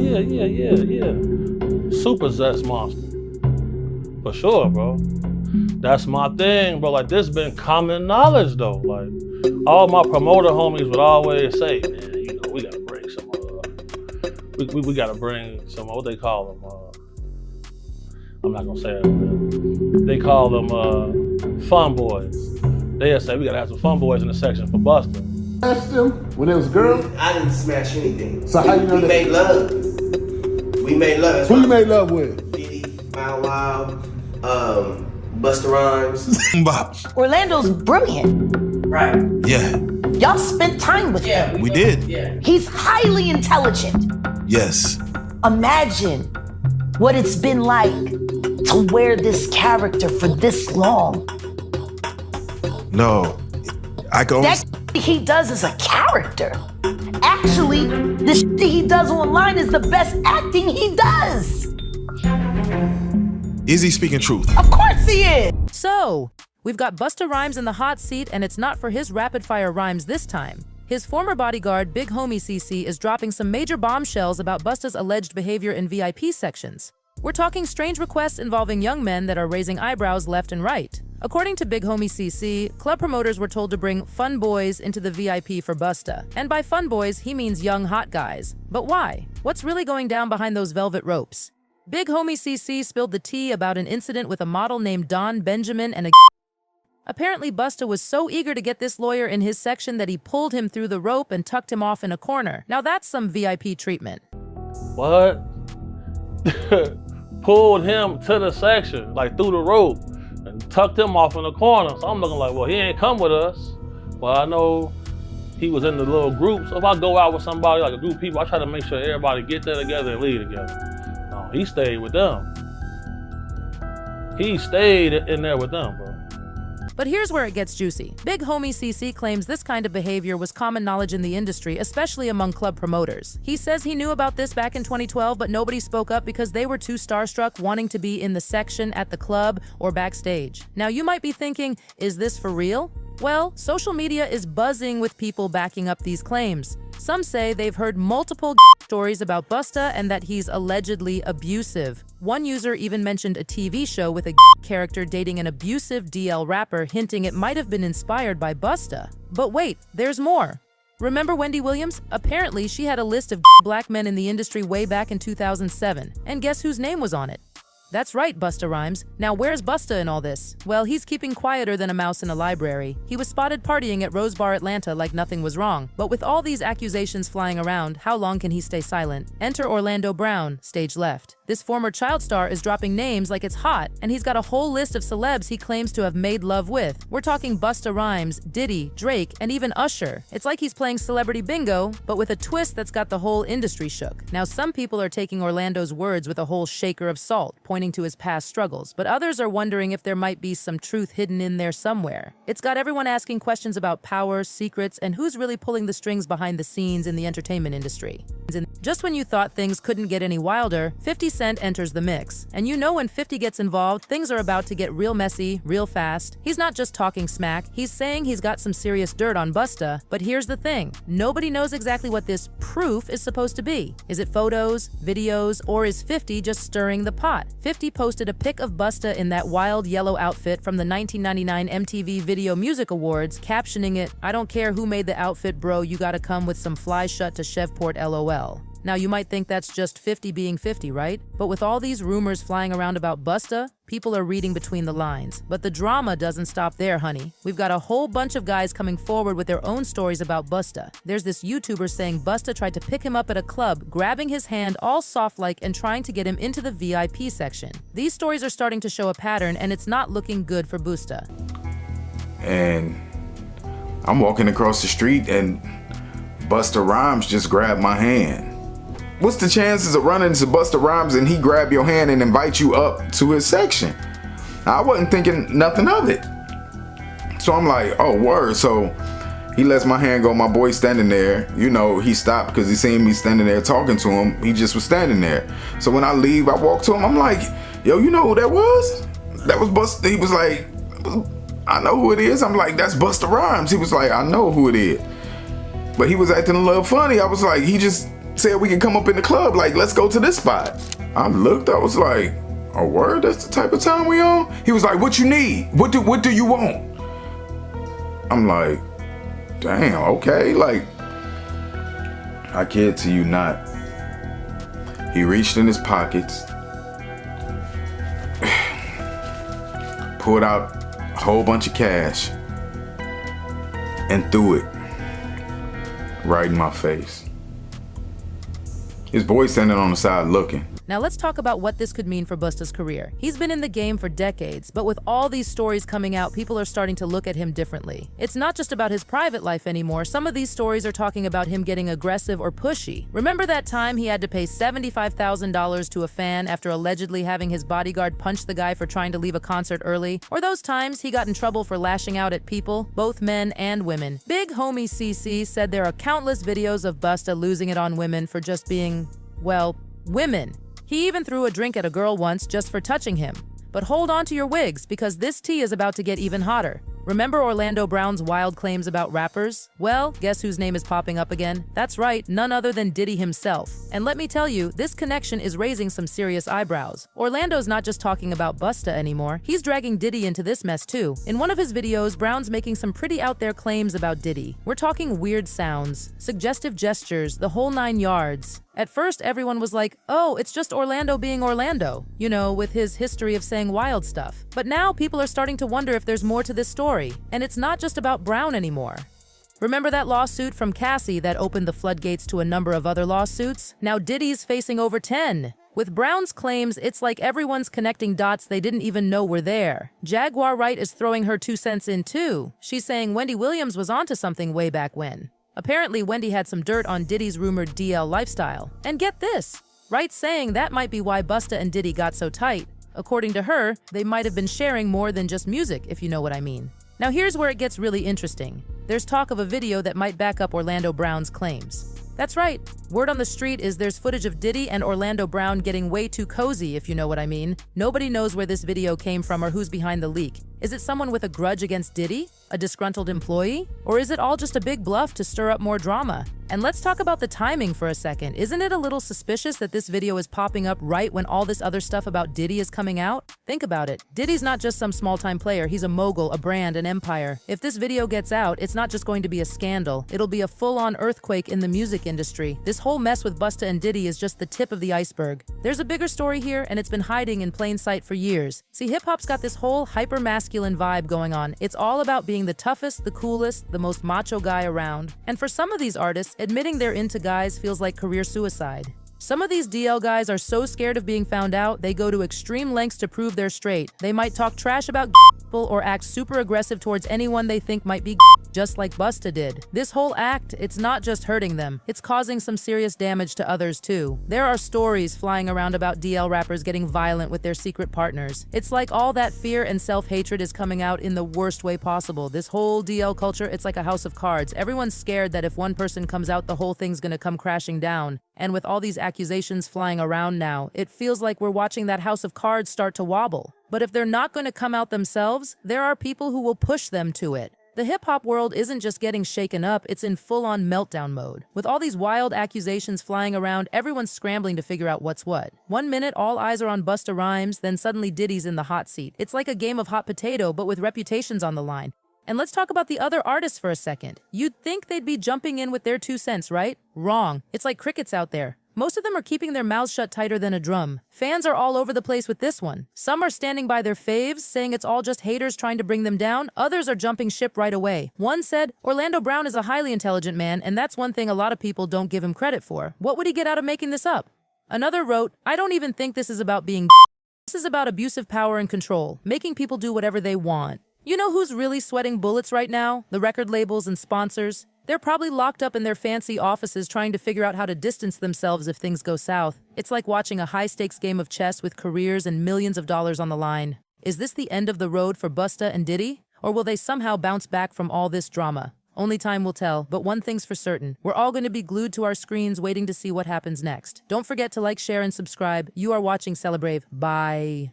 yeah. Super zest monster. For sure, bro. That's my thing, bro. Like, this been common knowledge, though. Like, all my promoter homies would always say, man, you know, we gotta bring some, we gotta bring some, what they call them, I'm not gonna say it, man. They call them fun boys. They'll say, we gotta have some fun boys in the section for Busta. Smashed them when it was girls? I didn't smash anything. So how you know we that? Made love. We made love. Who you made love with? Diddy, Bow Wow, Busta Rhymes. Orlando's brilliant. Right. Yeah. Y'all spent time with him. We did. Yeah. He's highly intelligent. Yes. Imagine what it's been like to wear this character for this long. No. I can only... That he does is a character. Actually, the shit he does online is the best acting he does. Is he speaking truth? Of course he is. So, we've got Busta Rhymes in the hot seat, and it's not for his rapid-fire rhymes this time. His former bodyguard, Big Homie CC, is dropping some major bombshells about Busta's alleged behavior in VIP sections. We're talking strange requests involving young men that are raising eyebrows left and right. According to Big Homie CC, club promoters were told to bring fun boys into the VIP for Busta. And by fun boys, he means young hot guys. But why? What's really going down behind those velvet ropes? Big Homie CC spilled the tea about an incident with a model named Don Benjamin and a Apparently, Busta was so eager to get this lawyer in his section that he pulled him through the rope and tucked him off in a corner. Now that's some VIP treatment. What? Pulled him to the section, like through the rope, and tucked him off in the corner. So I'm looking like, well, he ain't come with us. Well, I know he was in the little group. So if I go out with somebody, like a group of people, I try to make sure everybody get there together and leave together. No, he stayed with them. He stayed in there with them, bro. But here's where it gets juicy. Big Homie CC claims this kind of behavior was common knowledge in the industry, especially among club promoters. He says he knew about this back in 2012, but nobody spoke up because they were too starstruck wanting to be in the section at the club or backstage. Now you might be thinking, is this for real? Well, social media is buzzing with people backing up these claims. Some say they've heard multiple stories about Busta and that he's allegedly abusive. One user even mentioned a TV show with a character dating an abusive DL rapper, hinting it might have been inspired by Busta. But wait, there's more. Remember Wendy Williams? Apparently, she had a list of black men in the industry way back in 2007. And guess whose name was on it? That's right, Busta Rhymes. Now where's Busta in all this? Well, he's keeping quieter than a mouse in a library. He was spotted partying at Rose Bar Atlanta like nothing was wrong. But with all these accusations flying around, how long can he stay silent? Enter Orlando Brown, stage left. This former child star is dropping names like it's hot, and he's got a whole list of celebs he claims to have made love with. We're talking Busta Rhymes, Diddy, Drake, and even Usher. It's like he's playing celebrity bingo, but with a twist that's got the whole industry shook. Now some people are taking Orlando's words with a whole shaker of salt, pointing to his past struggles, but others are wondering if there might be some truth hidden in there somewhere. It's got everyone asking questions about power, secrets, and who's really pulling the strings behind the scenes in the entertainment industry. Just when you thought things couldn't get any wilder, 50 Cent enters the mix. And you know when 50 gets involved, things are about to get real messy, real fast. He's not just talking smack, he's saying he's got some serious dirt on Busta. But here's the thing, nobody knows exactly what this proof is supposed to be. Is it photos, videos, or is 50 just stirring the pot? 50 posted a pic of Busta in that wild yellow outfit from the 1999 MTV Video Music Awards, captioning it, "I don't care who made the outfit, bro, you gotta come with some fly shut to Chevport LOL. Now you might think that's just 50 being 50, right? But with all these rumors flying around about Busta, people are reading between the lines. But the drama doesn't stop there, honey. We've got a whole bunch of guys coming forward with their own stories about Busta. There's this YouTuber saying Busta tried to pick him up at a club, grabbing his hand all soft-like and trying to get him into the VIP section. These stories are starting to show a pattern, and it's not looking good for Busta. And I'm walking across the street and Busta Rhymes just grabbed my hand. What's the chances of running into Busta Rhymes and he grab your hand and invite you up to his section? I wasn't thinking nothing of it. So I'm like, oh, word. So he lets my hand go. My boy standing there. You know, he stopped because he seen me standing there talking to him. He just was standing there. So when I leave, I walk to him. I'm like, yo, you know who that was? That was Busta. He was like, I know who it is. I'm like, that's Busta Rhymes. He was like, I know who it is. But he was acting a little funny. I was like, he just said we can come up in the club, like, let's go to this spot. I looked, I was like, a word? That's the type of time we on? He was like, what you need? What do you want? I'm like, damn, okay, like, I kid to you not. He reached in his pockets, pulled out a whole bunch of cash, and threw it right in my face. His boy standing on the side looking. Now let's talk about what this could mean for Busta's career. He's been in the game for decades, but with all these stories coming out, people are starting to look at him differently. It's not just about his private life anymore. Some of these stories are talking about him getting aggressive or pushy. Remember that time he had to pay $75,000 to a fan after allegedly having his bodyguard punch the guy for trying to leave a concert early? Or those times he got in trouble for lashing out at people, both men and women. Big homie CC said there are countless videos of Busta losing it on women for just being, well, women. He even threw a drink at a girl once just for touching him. But hold on to your wigs, because this tea is about to get even hotter. Remember Orlando Brown's wild claims about rappers? Well, guess whose name is popping up again? That's right, none other than Diddy himself. And let me tell you, this connection is raising some serious eyebrows. Orlando's not just talking about Busta anymore, he's dragging Diddy into this mess too. In one of his videos, Brown's making some pretty out there claims about Diddy. We're talking weird sounds, suggestive gestures, the whole 9 yards. At first, everyone was like, oh, it's just Orlando being Orlando, you know, with his history of saying wild stuff. But now people are starting to wonder if there's more to this story, and it's not just about Brown anymore. Remember that lawsuit from Cassie that opened the floodgates to a number of other lawsuits? Now Diddy's facing over 10. With Brown's claims, it's like everyone's connecting dots they didn't even know were there. Jaguar Wright is throwing her 2 cents in too. She's saying Wendy Williams was onto something way back when. Apparently, Wendy had some dirt on Diddy's rumored DL lifestyle. And get this, Wright's saying that might be why Busta and Diddy got so tight. According to her, they might have been sharing more than just music, if you know what I mean. Now here's where it gets really interesting. There's talk of a video that might back up Orlando Brown's claims. That's right, word on the street is there's footage of Diddy and Orlando Brown getting way too cozy, if you know what I mean. Nobody knows where this video came from or who's behind the leak. Is it someone with a grudge against Diddy? A disgruntled employee? Or is it all just a big bluff to stir up more drama? And let's talk about the timing for a second. Isn't it a little suspicious that this video is popping up right when all this other stuff about Diddy is coming out? Think about it. Diddy's not just some small-time player, he's a mogul, a brand, an empire. If this video gets out, it's not just going to be a scandal. It'll be a full-on earthquake in the music industry. This whole mess with Busta and Diddy is just the tip of the iceberg. There's a bigger story here, and it's been hiding in plain sight for years. See, hip-hop's got this whole hyper-masculine vibe going on. It's all about being the toughest, the coolest, the most macho guy around. And for some of these artists, admitting they're into guys feels like career suicide. Some of these DL guys are so scared of being found out, they go to extreme lengths to prove they're straight. They might talk trash about people or act super aggressive towards anyone they think might be just like Busta did. This whole act, it's not just hurting them, it's causing some serious damage to others too. There are stories flying around about DL rappers getting violent with their secret partners. It's like all that fear and self-hatred is coming out in the worst way possible. This whole DL culture, it's like a house of cards. Everyone's scared that if one person comes out, the whole thing's gonna come crashing down. And with all these accusations flying around now, it feels like we're watching that house of cards start to wobble. But if they're not going to come out themselves, there are people who will push them to it. The hip-hop world isn't just getting shaken up, it's in full-on meltdown mode. With all these wild accusations flying around, everyone's scrambling to figure out what's what. One minute, all eyes are on Busta Rhymes, then suddenly Diddy's in the hot seat. It's like a game of hot potato, but with reputations on the line. And let's talk about the other artists for a second. You'd think they'd be jumping in with their 2 cents, right? Wrong. It's like crickets out there. Most of them are keeping their mouths shut tighter than a drum. Fans are all over the place with this one. Some are standing by their faves, saying it's all just haters trying to bring them down. Others are jumping ship right away. One said, Orlando Brown is a highly intelligent man, and that's one thing a lot of people don't give him credit for. What would he get out of making this up? Another wrote, I don't even think this is about being This is about abusive power and control, making people do whatever they want. You know who's really sweating bullets right now? The record labels and sponsors. They're probably locked up in their fancy offices trying to figure out how to distance themselves if things go south. It's like watching a high-stakes game of chess with careers and millions of dollars on the line. Is this the end of the road for Busta and Diddy? Or will they somehow bounce back from all this drama? Only time will tell, but one thing's for certain. We're all going to be glued to our screens waiting to see what happens next. Don't forget to like, share, and subscribe. You are watching Celebrave. Bye.